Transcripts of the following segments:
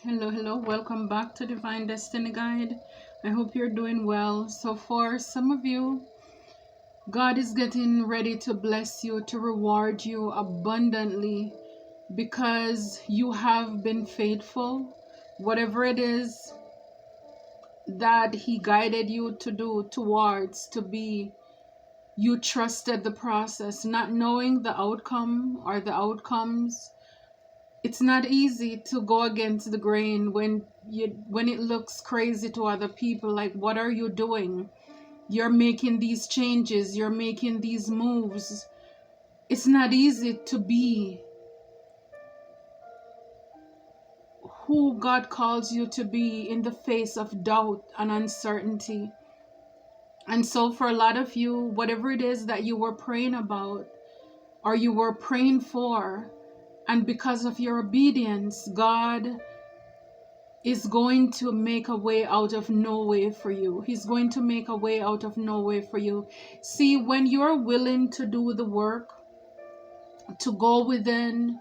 Hello, welcome back to Divine Destiny Guide. I hope you're doing well. So, for some of you, God is getting ready to bless you, to reward you abundantly because you have been faithful. Whatever it is that He guided you to do, towards, to be, you trusted the process, not knowing the outcome or the outcomes. It's not easy to go against the grain when it looks crazy to other people. Like, what are you doing? You're making these changes, you're making these moves. It's not easy to be who God calls you to be in the face of doubt and uncertainty. And so for a lot of you, whatever it is that you were praying about or you were praying for, and because of your obedience, God is going to make a way out of no way for you. He's going to make a way out of no way for you. See, when you're willing to do the work, to go within,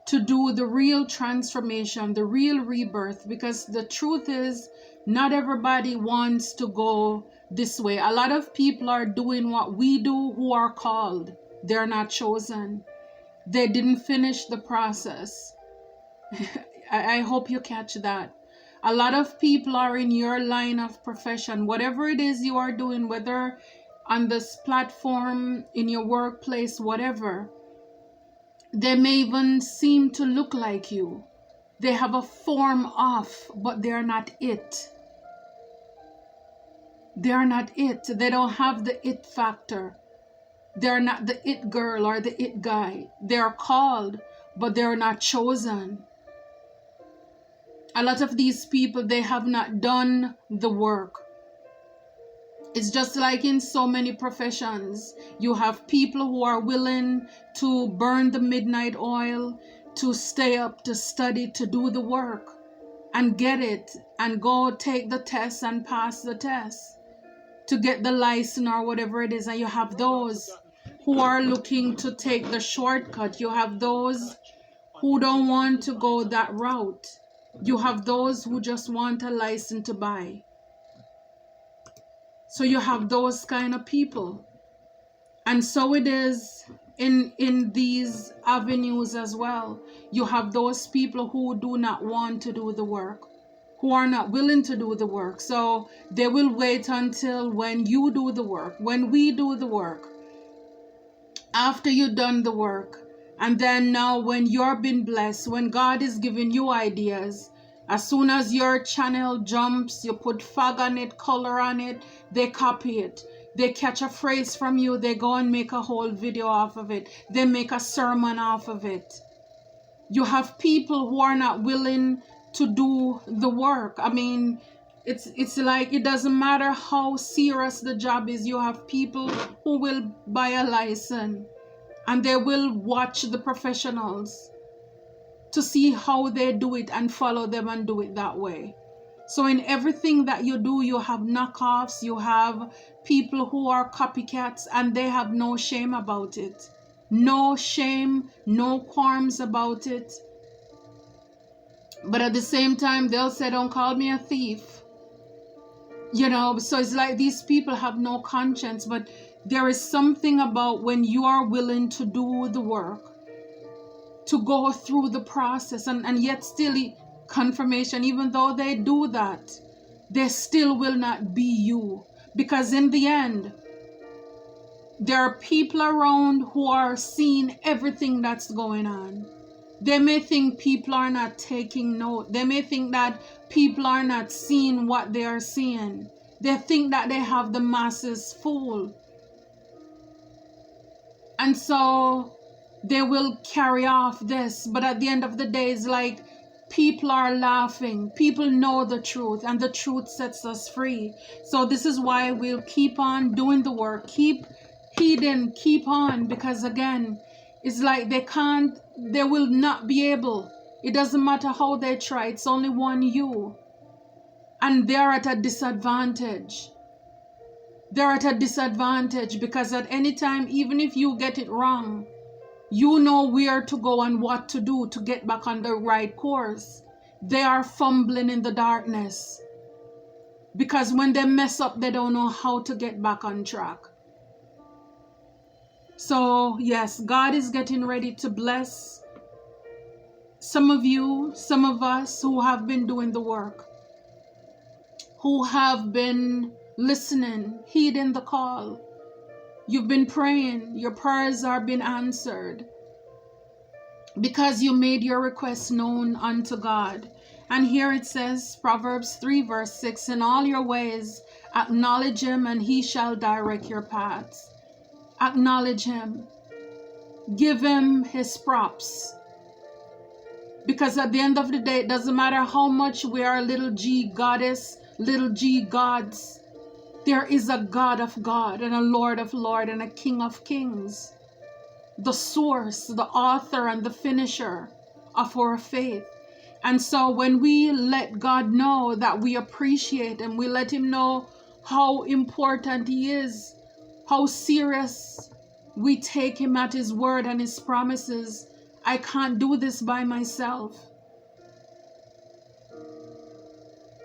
to do the real transformation, the real rebirth, because the truth is, not everybody wants to go this way. A lot of people are doing what we do who are called. They're not chosen. They didn't finish the process. I hope you catch that. A lot of people are in your line of profession, whatever it is you are doing, whether on this platform, in your workplace, whatever. They may even seem to look like you. They have a form of, but they're not it. They're not it. They don't have the it factor. They're not the it girl or the it guy. They're called, but they're not chosen. A lot of these people, they have not done the work. It's just like in so many professions. You have people who are willing to burn the midnight oil, to stay up, to study, to do the work and get it and go take the test and pass the test to get the license or whatever it is. And you have those who are looking to take the shortcut. You have those who don't want to go that route. You have those who just want a license to buy. So you have those kind of people. And so it is in these avenues as well. You have those people who do not want to do the work, who are not willing to do the work. So they will wait until when you do the work, when we do the work, after you've done the work. And then now when you're been blessed, when God is giving you ideas, as soon as your channel jumps, you put fog on it, color on it, they copy it. They catch a phrase from you, they go and make a whole video off of it. They make a sermon off of it. You have people who are not willing to do the work. I mean, it's like it doesn't matter how serious the job is. You have people who will buy a license and they will watch the professionals to see how they do it and follow them and do it that way. So in everything that you do, you have knockoffs, you have people who are copycats, and they have no shame about it. No shame, no qualms about it. But at the same time, they'll say, don't call me a thief. You know, so it's like these people have no conscience. But there is something about when you are willing to do the work, to go through the process, and yet still confirmation, even though they do that, they still will not be you. Because in the end, there are people around who are seeing everything that's going on. They may think people are not taking note. They may think that people are not seeing what they are seeing. They think that they have the masses fooled. And so they will carry off this, but at the end of the day, it's like people are laughing. People know the truth, and the truth sets us free. So this is why we'll keep on doing the work, keep heeding, keep on, because again, it's like they will not be able. It doesn't matter how they try, it's only one you. And they're at a disadvantage. They're at a disadvantage because at any time, even if you get it wrong, you know where to go and what to do to get back on the right course. They are fumbling in the darkness because when they mess up, they don't know how to get back on track. So yes, God is getting ready to bless some of you, some of us who have been doing the work, who have been listening, heeding the call. You've been praying, your prayers are being answered because you made your request known unto God. And here it says, Proverbs 3 verse 6, in all your ways acknowledge him and he shall direct your paths. Acknowledge him. Give him his props. Because at the end of the day, it doesn't matter how much we are little g goddess, little g gods. There is a God of God and a Lord of Lord and a King of Kings. The source, the author and the finisher of our faith. And so when we let God know that we appreciate him, we let him know how important he is, how serious we take him at his word and his promises. I can't do this by myself.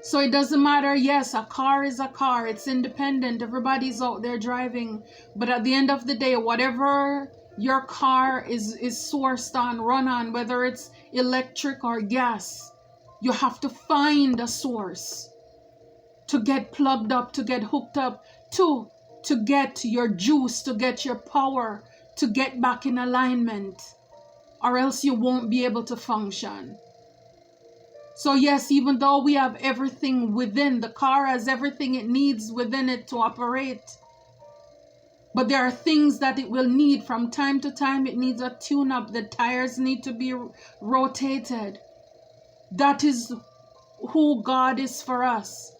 So it doesn't matter. Yes, a car is a car. It's independent. Everybody's out there driving. But at the end of the day, whatever your car is sourced on, run on, whether it's electric or gas, you have to find a source to get plugged up, to get hooked up to get your juice, to get your power, to get back in alignment, or else you won't be able to function. So yes, even though we have everything within, the car has everything it needs within it to operate, but there are things that it will need from time to time. It needs a tune-up. The tires need to be rotated. That is who God is for us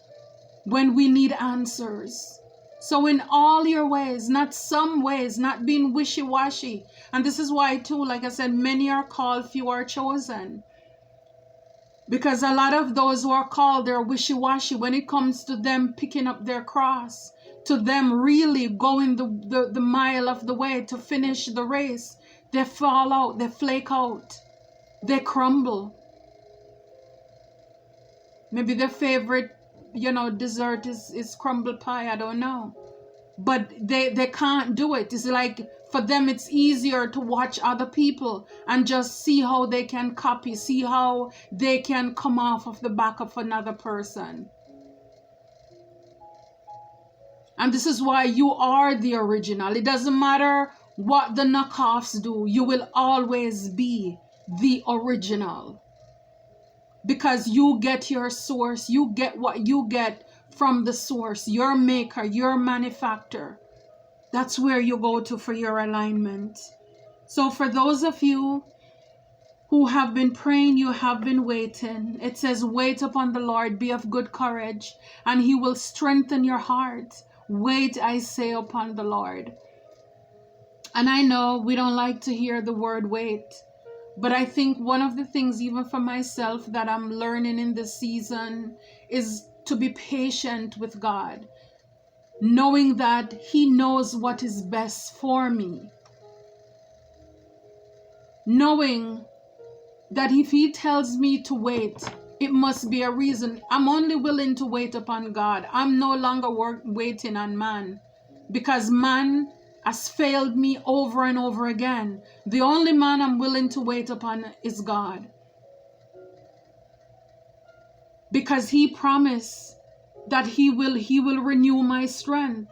when we need answers. So in all your ways, not some ways, not being wishy-washy. And this is why too, like I said, many are called, few are chosen. Because a lot of those who are called, they're wishy-washy when it comes to them picking up their cross, to them really going the mile of the way to finish the race. They fall out, they flake out, they crumble. Maybe their favorite, dessert is crumble pie, I don't know. But they can't do it. It's like, for them, it's easier to watch other people and just see how they can copy, see how they can come off of the back of another person. And this is why you are the original. It doesn't matter what the knockoffs do. You will always be the original. Because you get your source. You get what you get from the source, your maker, your manufacturer. That's where you go to for your alignment. So for those of you who have been praying, you have been waiting. It says, wait upon the Lord, be of good courage, and he will strengthen your heart. Wait, I say, upon the Lord. And I know we don't like to hear the word wait, but I think one of the things, even for myself, that I'm learning in this season is to be patient with God, knowing that he knows what is best for me. Knowing that if he tells me to wait, it must be a reason. I'm only willing to wait upon God. I'm no longer waiting on man, because man has failed me over and over again. The only man I'm willing to wait upon is God. Because he promised that he will renew my strength.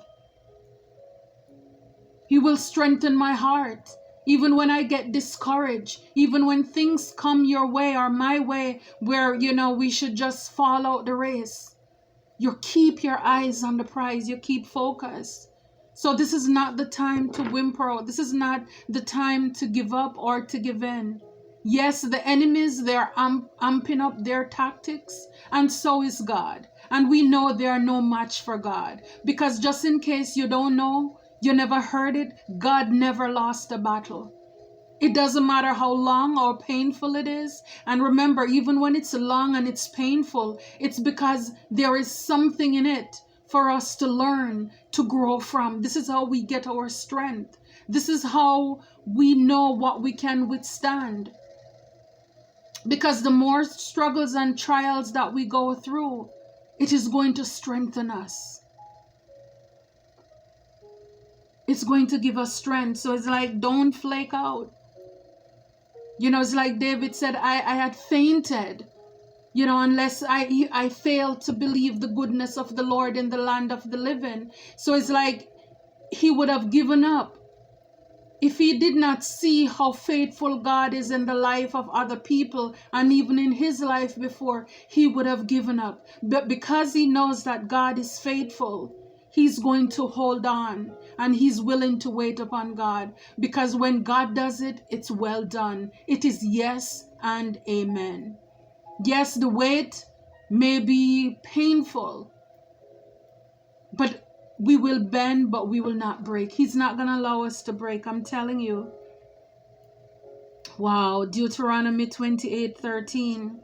He will strengthen my heart. Even when I get discouraged, even when things come your way or my way where, we should just fall out the race, you keep your eyes on the prize. You keep focused. So this is not the time to whimper out. This is not the time to give up or to give in. Yes, the enemies, they're amping up their tactics, and so is God. And we know they are no match for God. Because just in case you don't know, you never heard it, God never lost a battle. It doesn't matter how long or painful it is. And remember, even when it's long and it's painful, it's because there is something in it for us to learn, to grow from. This is how we get our strength. This is how we know what we can withstand. Because the more struggles and trials that we go through, it is going to strengthen us. It's going to give us strength. So it's like, don't flake out. You know, it's like David said, I had fainted, you know, unless I failed to believe the goodness of the Lord in the land of the living. So it's like he would have given up if he did not see how faithful God is in the life of other people, and even in his life before, he would have given up. But because he knows that God is faithful, he's going to hold on, and he's willing to wait upon God. Because when God does it, it's well done. It is yes and amen. Yes, the wait may be painful, but we will bend, but we will not break. He's not going to allow us to break. I'm telling you. Wow. Deuteronomy 28:13.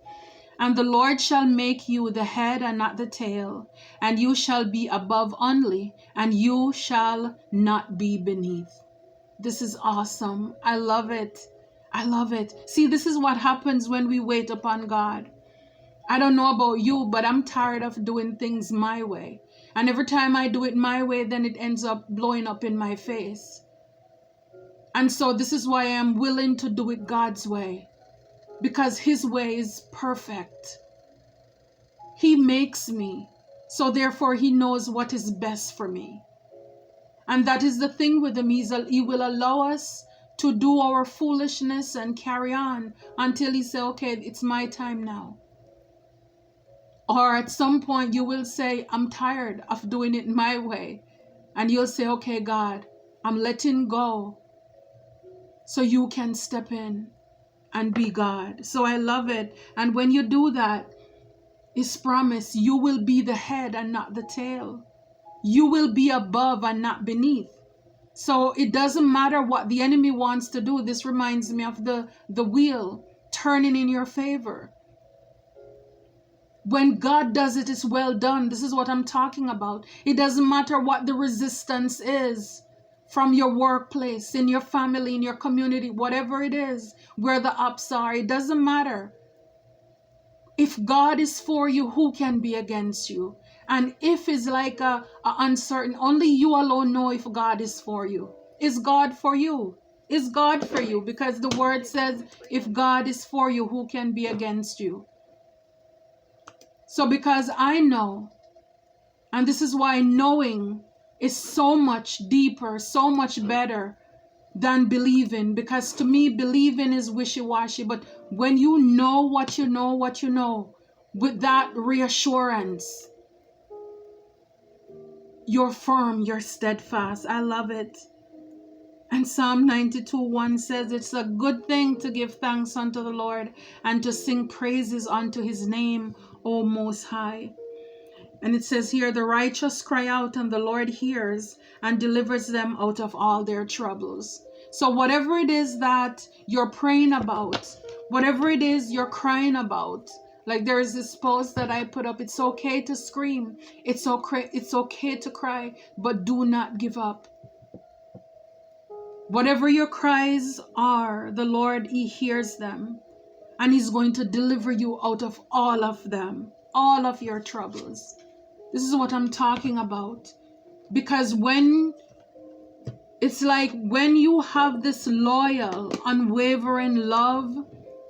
And the Lord shall make you the head and not the tail, and you shall be above only, and you shall not be beneath. This is awesome. I love it. I love it. See, this is what happens when we wait upon God. I don't know about you, but I'm tired of doing things my way. And every time I do it my way, then it ends up blowing up in my face. And so this is why I am willing to do it God's way. Because his way is perfect. He makes me. So therefore he knows what is best for me. And that is the thing with him. He will allow us to do our foolishness and carry on until he says, okay, it's my time now. Or at some point you will say, I'm tired of doing it my way. And you'll say, okay, God, I'm letting go so you can step in and be God. So I love it. And when you do that, it's promised you will be the head and not the tail. You will be above and not beneath. So it doesn't matter what the enemy wants to do. This reminds me of the wheel turning in your favor. When God does it, it's well done. This is what I'm talking about. It doesn't matter what the resistance is from your workplace, in your family, in your community, whatever it is, where the ups are. It doesn't matter. If God is for you, who can be against you? And if is like a uncertain, only you alone know if God is for you. Is God for you? Is God for you? Because the word says, if God is for you, who can be against you? So because I know, and this is why knowing is so much deeper, so much better than believing. Because to me, believing is wishy-washy. But when you know what you know, with that reassurance, you're firm, you're steadfast. I love it. And Psalm 92:1 says, it's a good thing to give thanks unto the Lord and to sing praises unto his name, O Most High. And it says here, the righteous cry out and the Lord hears and delivers them out of all their troubles. So whatever it is that you're praying about, whatever it is you're crying about, like there is this post that I put up, it's okay to scream, it's okay to cry, but do not give up. Whatever your cries are, the Lord, he hears them, and he's going to deliver you out of all of them, all of your troubles. This is what I'm talking about. Because when it's like when you have this loyal, unwavering love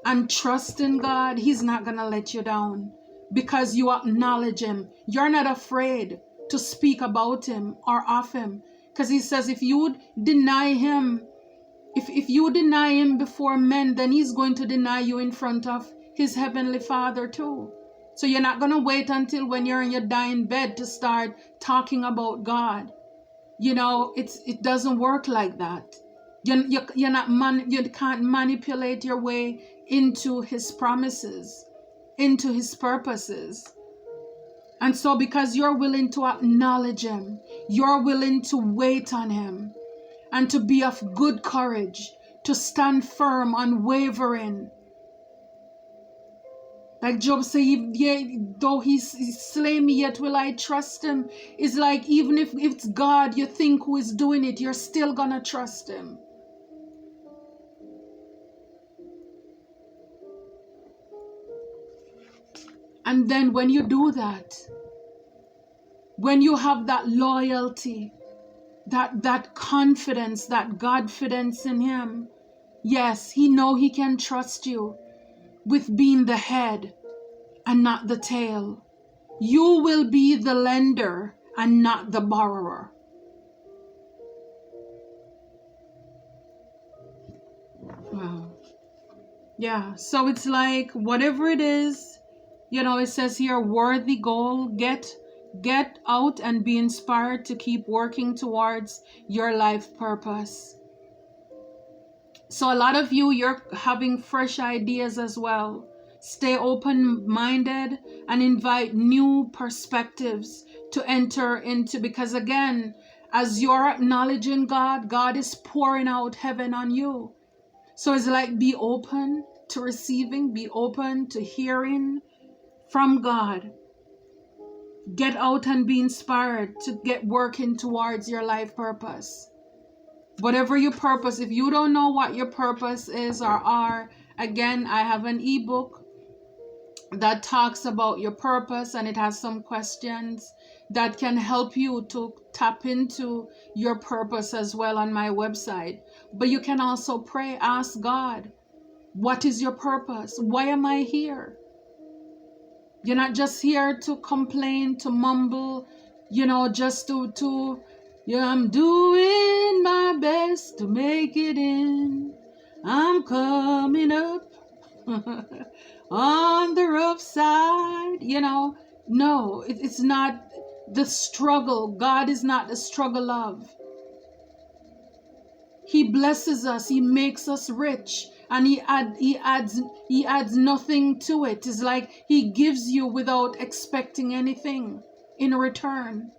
and trust in God, he's not going to let you down because you acknowledge him. You're not afraid to speak about him or of him. Because he says if you deny him, if you deny him before men, then he's going to deny you in front of his heavenly Father too. So you're not going to wait until when you're in your dying bed to start talking about God. You know, it doesn't work like that. You can't manipulate your way into his promises, into his purposes. And so because you're willing to acknowledge him, you're willing to wait on him, and to be of good courage, to stand firm, unwavering. Like Job said, though he slay me, yet will I trust him. It's like even if it's God you think who is doing it, you're still gonna trust him. And then when you do that, when you have that loyalty, that confidence, that Godfidence in him, yes, he know he can trust you with being the head and not the tail. You will be the lender and not the borrower. Wow. Yeah, so it's like whatever it is, it says here, worthy goal, get out and be inspired to keep working towards your life purpose. So a lot of you're having fresh ideas as well. Stay open-minded and invite new perspectives to enter into, because again, as you're acknowledging God, God is pouring out heaven on you. So it's like, be open to receiving, be open to hearing from God. Get out and be inspired to get working towards your life purpose. Whatever your purpose, if you don't know what your purpose is or are, again, I have an ebook that talks about your purpose, and it has some questions that can help you to tap into your purpose as well on my website. But you can also pray, ask God, what is your purpose? Why am I here? You're not just here to complain, to mumble, just to I'm doing my best to make it in. I'm coming up on the rough side. No, it's not the struggle. God is not the struggle of. He blesses us. He makes us rich. And he adds nothing to it. It's like he gives you without expecting anything in return.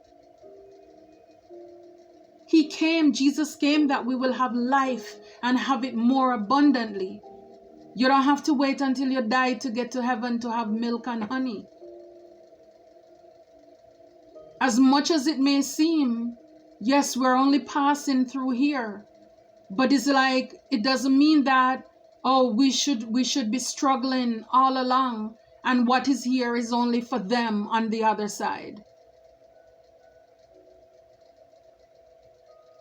Jesus came that we will have life and have it more abundantly. You don't have to wait until you die to get to heaven to have milk and honey. As much as it may seem, yes, we're only passing through here. But it's like, it doesn't mean that, we should be struggling all along, and what is here is only for them on the other side.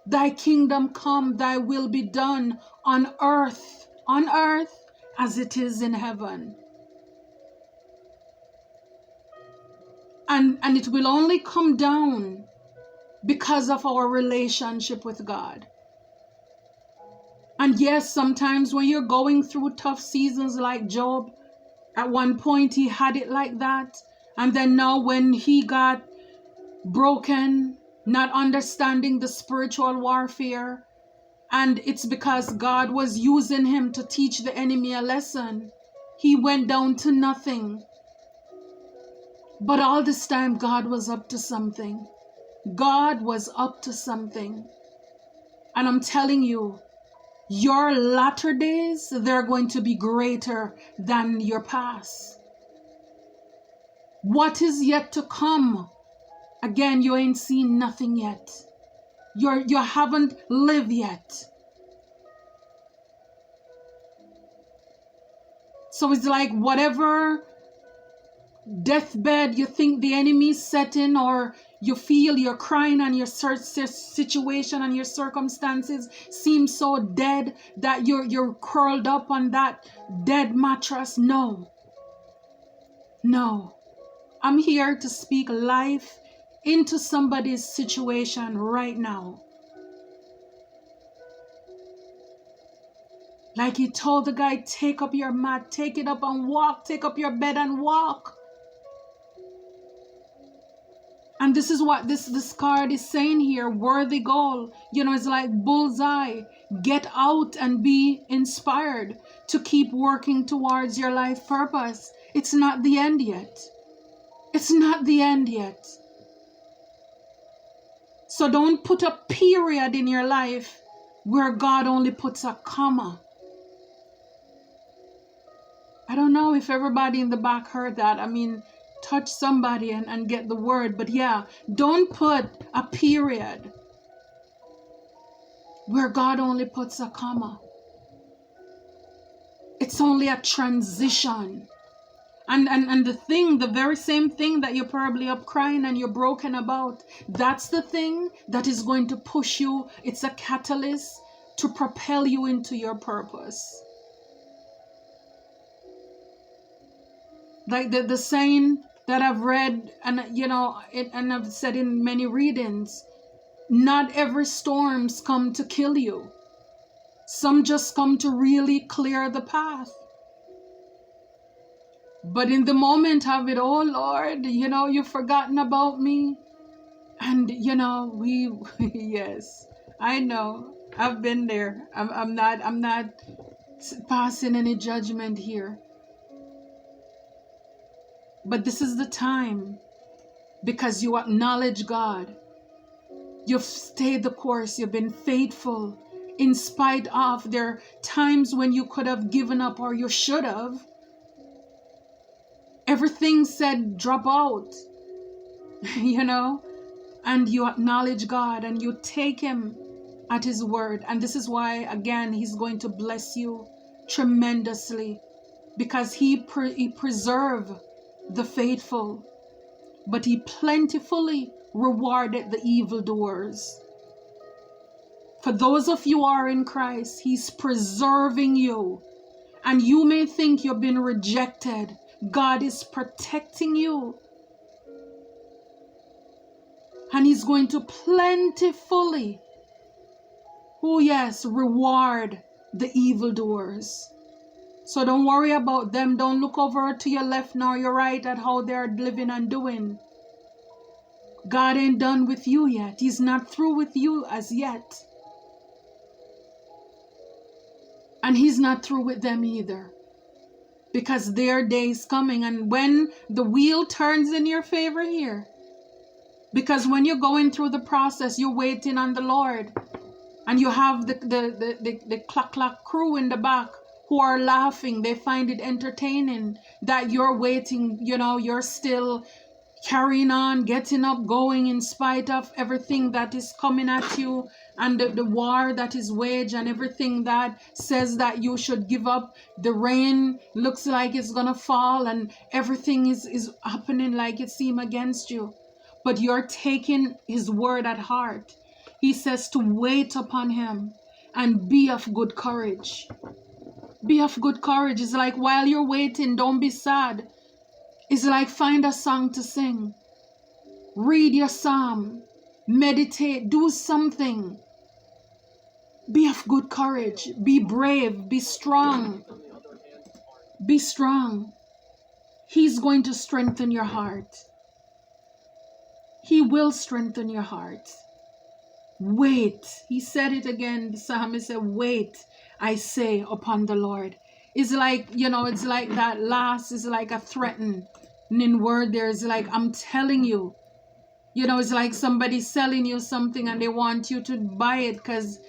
Thy kingdom come, thy will be done on earth as it is in heaven. And it will only come down because of our relationship with God. And yes, sometimes when you're going through tough seasons like Job, at one point he had it like that. And then now when he got broken, not understanding the spiritual warfare, and it's because God was using him to teach the enemy a lesson, he went down to nothing. But all this time, God was up to something. God was up to something. And I'm telling you, your latter days, they're going to be greater than your past. What is yet to come? Again, you ain't seen nothing yet. You haven't lived yet. So it's like whatever deathbed you think the enemy's setting, or you feel you're crying and your situation and your circumstances seem so dead that you're curled up on that dead mattress. No. I'm here to speak life into somebody's situation right now. Like he told the guy, take up your mat, take it up and walk, take up your bed and walk. And this is what this card is saying here, worthy goal. It's like bullseye. Get out and be inspired to keep working towards your life purpose. It's not the end yet. It's not the end yet. So don't put a period in your life where God only puts a comma. I don't know if everybody in the back heard that. I mean, touch somebody and get the word. But yeah, don't put a period where God only puts a comma. It's only a transition. And the very same thing that you're probably up crying and you're broken about, that's the thing that is going to push you. It's a catalyst to propel you into your purpose. Like the saying that I've read, and and I've said in many readings, not every storms come to kill you. Some just come to really clear the path. But in the moment of it, oh Lord, you've forgotten about me. And we yes, I know. I've been there. I'm not passing any judgment here. But this is the time, because you acknowledge God. You've stayed the course. You've been faithful in spite of there times when you could have given up, or you should have. Everything said drop out, and you acknowledge God and you take him at his word. And this is why, again, he's going to bless you tremendously, because he preserved the faithful, but he plentifully rewarded the evildoers. For those of you who are in Christ, he's preserving you. And you may think you've been rejected. God is protecting you. And he's going to plentifully, oh yes, reward the evildoers. So don't worry about them. Don't look over to your left nor your right at how they're living and doing. God ain't done with you yet. He's not through with you as yet. And he's not through with them either. Because their day is coming. And when the wheel turns in your favor here, because when you're going through the process, you're waiting on the Lord. And you have the clack crew in the back who are laughing. They find it entertaining that you're waiting. You're still carrying on, getting up, going in spite of everything that is coming at you, and the war that is waged, and everything that says that you should give up. The rain looks like it's gonna fall, and everything is happening like it seems against you. But you're taking his word at heart. He says to wait upon him and be of good courage. Be of good courage. It's like while you're waiting, don't be sad. It's like find a song to sing. Read your psalm. Meditate. Do something. Be of good courage. Be brave. Be strong. Be strong. He's going to strengthen your heart. He will strengthen your heart. Wait. He said it again. The psalmist said, wait, I say, upon the Lord. It's like, it's like that last is like a threatening word. There's like, I'm telling you. It's like somebody selling you something and they want you to buy it because,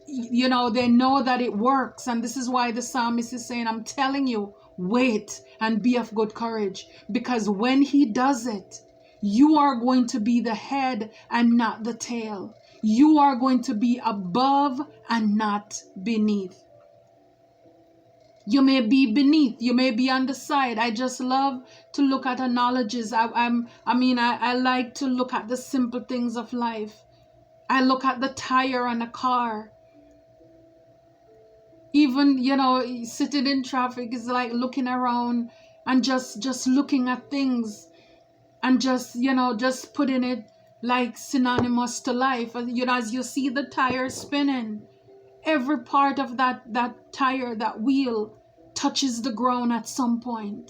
they know that it works. And this is why the psalmist is saying, I'm telling you, wait and be of good courage. Because when he does it, you are going to be the head and not the tail. You are going to be above and not beneath. You may be beneath, you may be on the side. I just love to look at analogies. I like to look at the simple things of life. I look at the tire on a car. Even, sitting in traffic is like looking around and just looking at things and just putting it like synonymous to life. As you see the tire spinning, every part of that tire, that wheel, touches the ground at some point.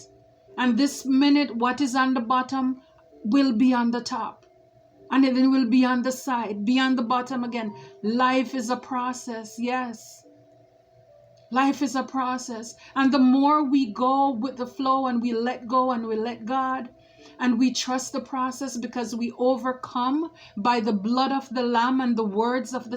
And this minute, what is on the bottom will be on the top. And it will be on the side, be on the bottom again. Life is a process, yes. Life is a process. And the more we go with the flow and we let go and we let God, and we trust the process, because we overcome by the blood of the Lamb and the words of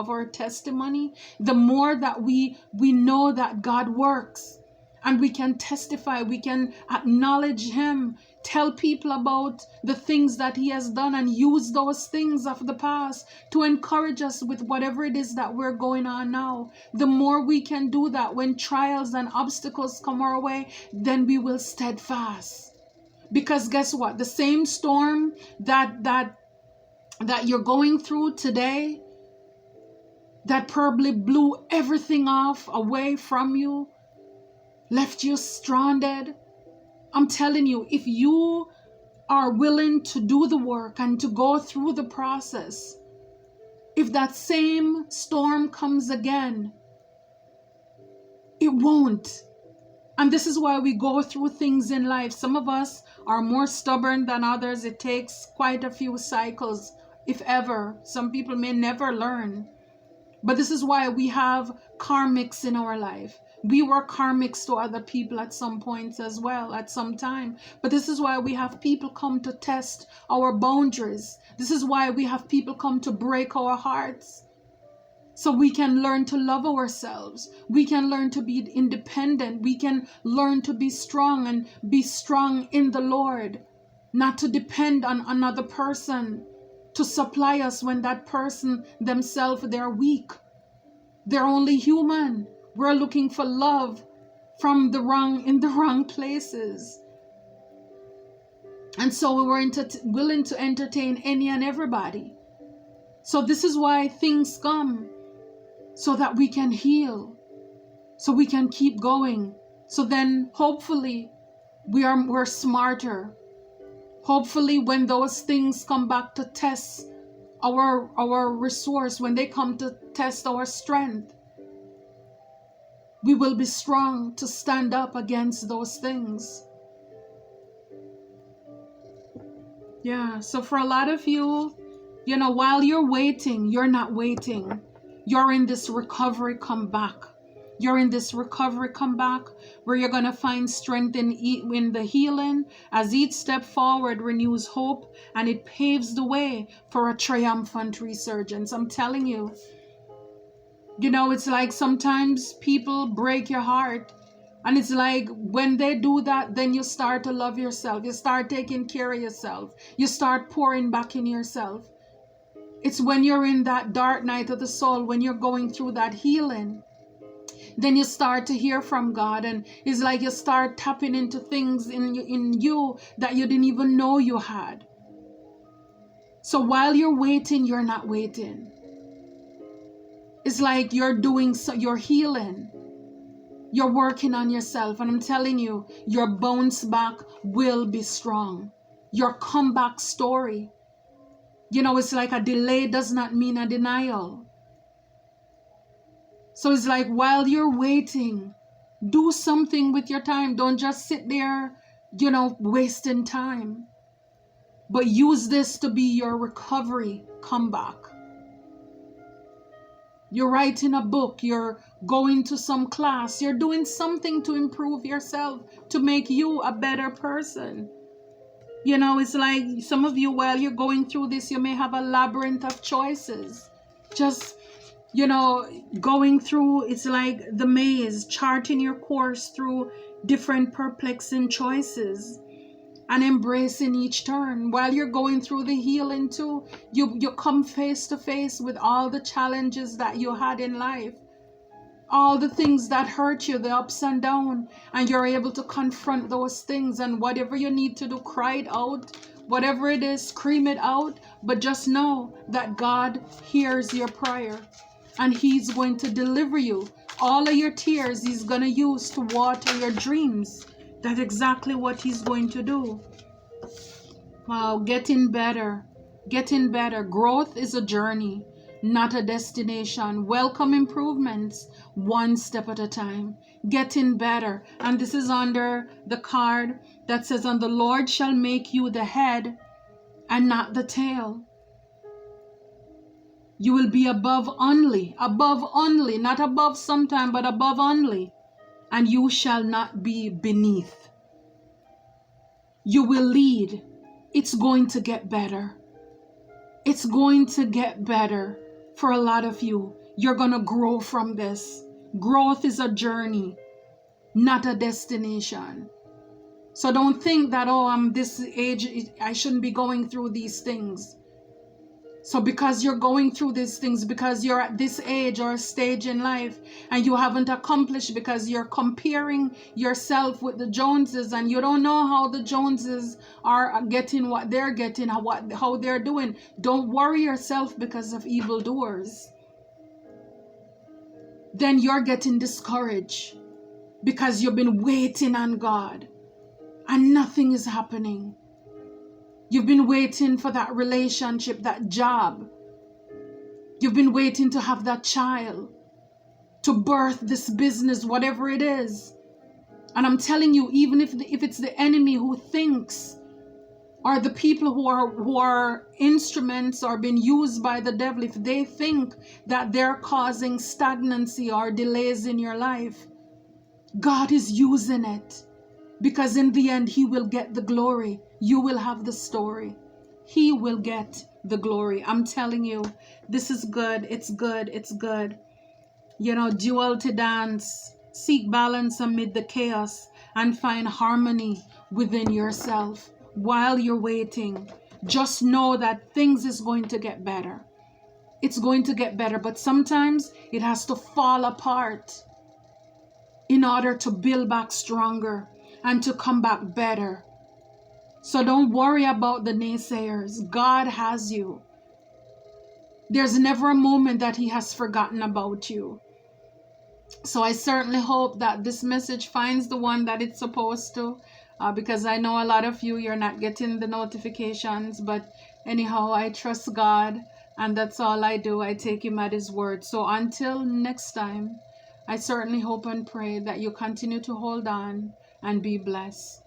our testimony, the more that we know that God works, and we can testify, we can acknowledge him tell people about the things that he has done, and use those things of the past to encourage us with whatever it is that we're going on now. The more we can do that, when trials and obstacles come our way, then we will steadfast. Because guess what? The same storm that you're going through today, that probably blew everything off away from you, left you stranded. I'm telling you, if you are willing to do the work and to go through the process, if that same storm comes again, it won't. And this is why we go through things in life. Some of us are more stubborn than others. It takes quite a few cycles, if ever. Some people may never learn. But this is why we have karmics in our life. We were karmics to other people at some points as well, at some time. But this is why we have people come to test our boundaries. This is why we have people come to break our hearts. So we can learn to love ourselves. We can learn to be independent. We can learn to be strong and be strong in the Lord. Not to depend on another person to supply us when that person themselves, they're weak. They're only human. We're looking for love in the wrong places. And so we were willing to entertain any and everybody. So this is why things come, so that we can heal, so we can keep going. So then hopefully we're smarter. Hopefully when those things come back to test our resource, when they come to test our strength, we will be strong to stand up against those things. Yeah, so for a lot of you, while you're waiting, you're not waiting. You're in this recovery comeback. You're in this recovery comeback where you're going to find strength in the healing, as each step forward renews hope and it paves the way for a triumphant resurgence. I'm telling you, it's like sometimes people break your heart, and it's like when they do that, then you start to love yourself. You start taking care of yourself. You start pouring back in yourself. It's when you're in that dark night of the soul, when you're going through that healing, then you start to hear from God, and it's like you start tapping into things in you that you didn't even know you had. So while you're waiting, you're not waiting. It's like you're healing. You're working on yourself, and I'm telling you, your bounce back will be strong. Your comeback story. It's like a delay does not mean a denial. So it's like while you're waiting, do something with your time. Don't just sit there, wasting time. But use this to be your recovery comeback. You're writing a book, you're going to some class, you're doing something to improve yourself, to make you a better person. It's like some of you, while you're going through this, you may have a labyrinth of choices. Just, going through, it's like the maze, charting your course through different perplexing choices and embracing each turn. While you're going through the healing too, you come face to face with all the challenges that you had in life, all the things that hurt you, the ups and downs, and you're able to confront those things, and whatever you need to do, cry it out, whatever it is, scream it out. But just know that God hears your prayer, and He's going to deliver you. All of your tears He's going to use to water your dreams. That's exactly what He's going to do. Wow, getting better. Getting better. Growth is a journey, not a destination. Welcome improvements, one step at a time. Getting better. And this is under the card that says, "And the Lord shall make you the head and not the tail." You will be above only, not above sometime, but above only. And you shall not be beneath. You will lead. It's going to get better. It's going to get better for a lot of you. You're going to grow from this. Growth is a journey, not a destination. So don't think that, oh, I'm this age, I shouldn't be going through these things. So because you're going through these things, because you're at this age or stage in life and you haven't accomplished, because you're comparing yourself with the Joneses and you don't know how the Joneses are getting what they're getting, how they're doing, don't worry yourself because of evildoers. Then you're getting discouraged because you've been waiting on God and nothing is happening. You've been waiting for that relationship, that job. You've been waiting to have that child, to birth this business, whatever it is. And I'm telling you, even if it's the enemy who thinks, or the people who are instruments or being used by the devil, if they think that they're causing stagnancy or delays in your life, God is using it. Because in the end, he will get the glory. You will have the story. He will get the glory. I'm telling you, this is good. It's good. It's good. You know, duality dance. Seek balance amid the chaos and find harmony within yourself while you're waiting. Just know that things is going to get better. It's going to get better, but sometimes it has to fall apart in order to build back stronger and to come back better. So don't worry about the naysayers. God has you. There's never a moment that he has forgotten about you. So I certainly hope that this message finds the one that it's supposed to, because I know a lot of you're not getting the notifications, but anyhow, I trust God, and that's all I do. I take him at his word. So until next time, I certainly hope and pray that you continue to hold on and be blessed.